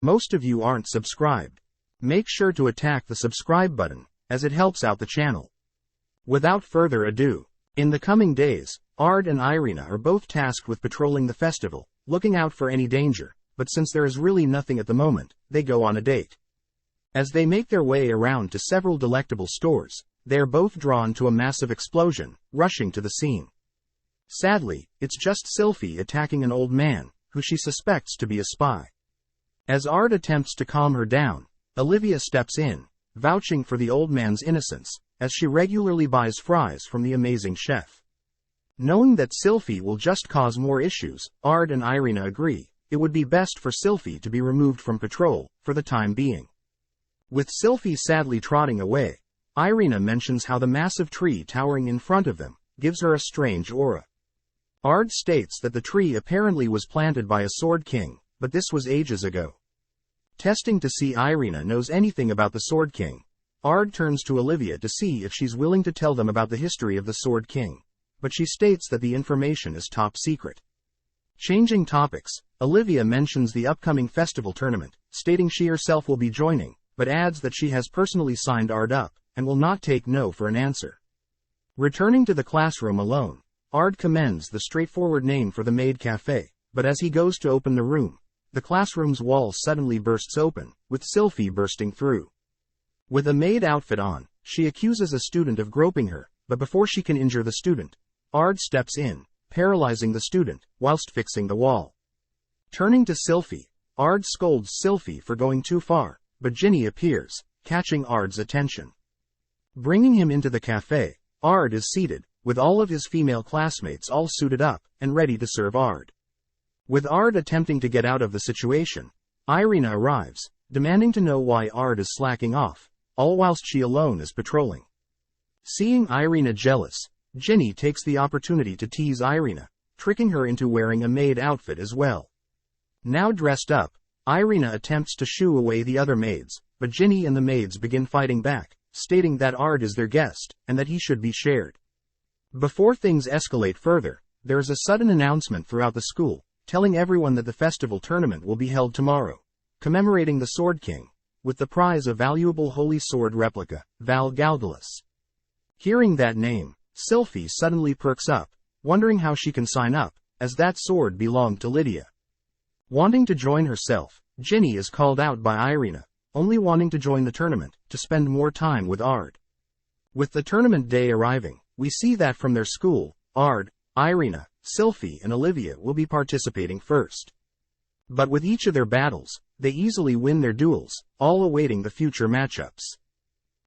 Most of you aren't subscribed. Make sure to attack the subscribe button, as it helps out the channel. Without further ado, in the coming days, Ard and Irina are both tasked with patrolling the festival, looking out for any danger, but since there is really nothing at the moment, they go on a date. As they make their way around to several delectable stores, they are both drawn to a massive explosion, rushing to the scene. Sadly, it's just Sylphie attacking an old man, who she suspects to be a spy. As Ard attempts to calm her down, Olivia steps in, vouching for the old man's innocence, as she regularly buys fries from the amazing chef. Knowing that Sylphie will just cause more issues, Ard and Irina agree, it would be best for Sylphie to be removed from patrol, for the time being. With Sylphie sadly trotting away, Irina mentions how the massive tree towering in front of them gives her a strange aura. Ard states that the tree apparently was planted by a Sword King, but this was ages ago. Testing to see Irina knows anything about the Sword King, Ard turns to Olivia to see if she's willing to tell them about the history of the Sword King, but she states that the information is top secret. Changing topics, Olivia mentions the upcoming festival tournament, stating she herself will be joining, but adds that she has personally signed Ard up, and will not take no for an answer. Returning to the classroom alone, Ard commends the straightforward name for the maid cafe, but as he goes to open the room, the classroom's wall suddenly bursts open, with Sylphie bursting through. With a maid outfit on, she accuses a student of groping her, but before she can injure the student, Ard steps in, paralyzing the student, whilst fixing the wall. Turning to Sylphie, Ard scolds Sylphie for going too far, but Ginny appears, catching Ard's attention. Bringing him into the cafe, Ard is seated, with all of his female classmates all suited up, and ready to serve Ard. With Ard attempting to get out of the situation, Irina arrives, demanding to know why Ard is slacking off, all whilst she alone is patrolling. Seeing Irina jealous, Ginny takes the opportunity to tease Irina, tricking her into wearing a maid outfit as well. Now dressed up, Irina attempts to shoo away the other maids, but Ginny and the maids begin fighting back, stating that Ard is their guest, and that he should be shared. Before things escalate further, there is a sudden announcement throughout the school, telling everyone that the festival tournament will be held tomorrow, commemorating the Sword King, with the prize a valuable holy sword replica, Val Galgalus. Hearing that name, Sylphie suddenly perks up, wondering how she can sign up, as that sword belonged to Lydia. Wanting to join herself, Ginny is called out by Irina, only wanting to join the tournament, to spend more time with Ard. With the tournament day arriving, we see that from their school, Ard, Irina, Sylphie and Olivia will be participating first. But with each of their battles, they easily win their duels, all awaiting the future matchups.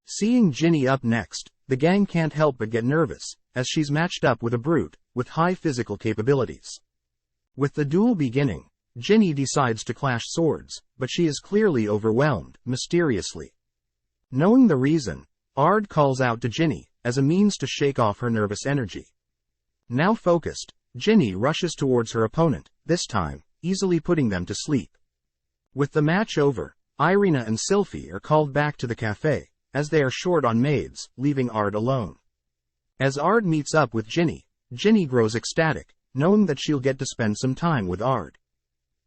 Seeing Ginny up next, the gang can't help but get nervous, as she's matched up with a brute, with high physical capabilities. With the duel beginning, Ginny decides to clash swords, but she is clearly overwhelmed, mysteriously. Knowing the reason, Ard calls out to Ginny, as a means to shake off her nervous energy. Now focused, Ginny rushes towards her opponent, this time, easily putting them to sleep. With the match over, Irina and Sylphie are called back to the cafe, as they are short on maids, leaving Ard alone. As Ard meets up with Ginny, Ginny grows ecstatic, knowing that she'll get to spend some time with Ard.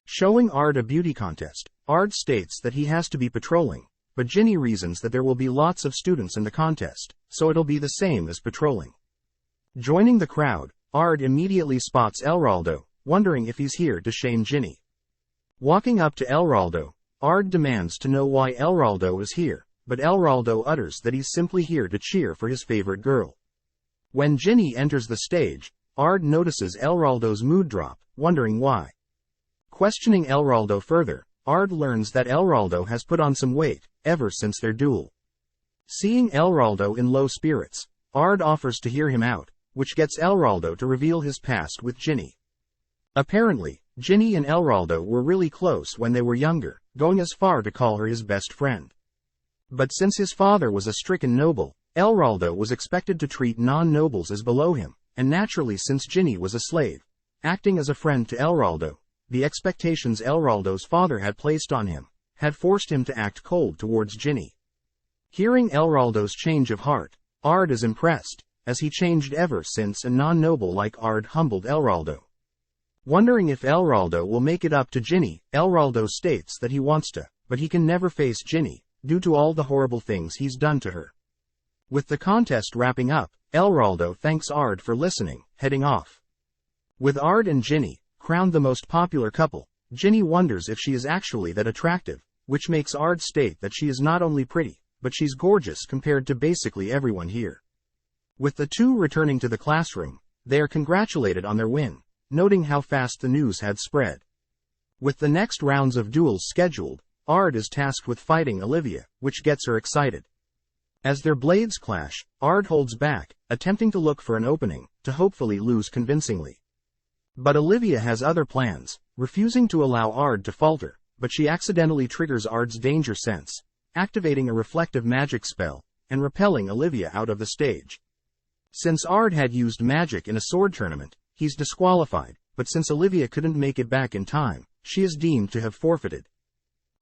Showing Ard a beauty contest, Ard states that he has to be patrolling, but Ginny reasons that there will be lots of students in the contest, so it'll be the same as patrolling. Joining the crowd, Ard immediately spots Elraldo, wondering if he's here to shame Ginny. Walking up to Elraldo, Ard demands to know why Elraldo is here, but Elraldo utters that he's simply here to cheer for his favorite girl. When Ginny enters the stage, Ard notices Elraldo's mood drop, wondering why. Questioning Elraldo further, Ard learns that Elraldo has put on some weight, ever since their duel. Seeing Elraldo in low spirits, Ard offers to hear him out, which gets Elraldo to reveal his past with Ginny. Apparently, Ginny and Elraldo were really close when they were younger, going as far to call her his best friend. But since his father was a stricken noble, Elraldo was expected to treat non-nobles as below him, and naturally since Ginny was a slave, acting as a friend to Elraldo, the expectations Elraldo's father had placed on him, had forced him to act cold towards Ginny. Hearing Elraldo's change of heart, Ard is impressed, as he changed ever since a non-noble like Ard humbled Elraldo. Wondering if Elraldo will make it up to Ginny, Elraldo states that he wants to, but he can never face Ginny, due to all the horrible things he's done to her. With the contest wrapping up, Elraldo thanks Ard for listening, heading off. With Ard and Ginny, crowned the most popular couple, Ginny wonders if she is actually that attractive, which makes Ard state that she is not only pretty, but she's gorgeous compared to basically everyone here. With the two returning to the classroom, they are congratulated on their win, noting how fast the news had spread. With the next rounds of duels scheduled, Ard is tasked with fighting Olivia, which gets her excited. As their blades clash, Ard holds back, attempting to look for an opening, to hopefully lose convincingly. But Olivia has other plans, refusing to allow Ard to falter, but she accidentally triggers Ard's danger sense, activating a reflective magic spell, and repelling Olivia out of the stage. Since Ard had used magic in a sword tournament, he's disqualified, but since Olivia couldn't make it back in time, she is deemed to have forfeited.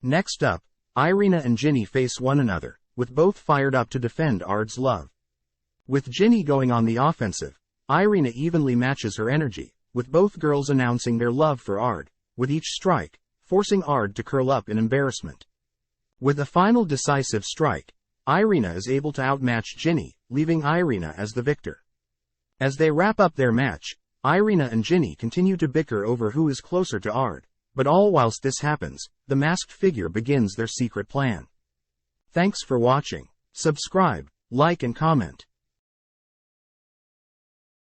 Next up, Irina and Ginny face one another, with both fired up to defend Ard's love. With Ginny going on the offensive, Irina evenly matches her energy, with both girls announcing their love for Ard, with each strike, forcing Ard to curl up in embarrassment. With the final decisive strike, Irina is able to outmatch Ginny, leaving Irina as the victor. As they wrap up their match, Irina and Ginny continue to bicker over who is closer to Ard, but all whilst this happens, the masked figure begins their secret plan. Thanks for watching. Subscribe, like and comment.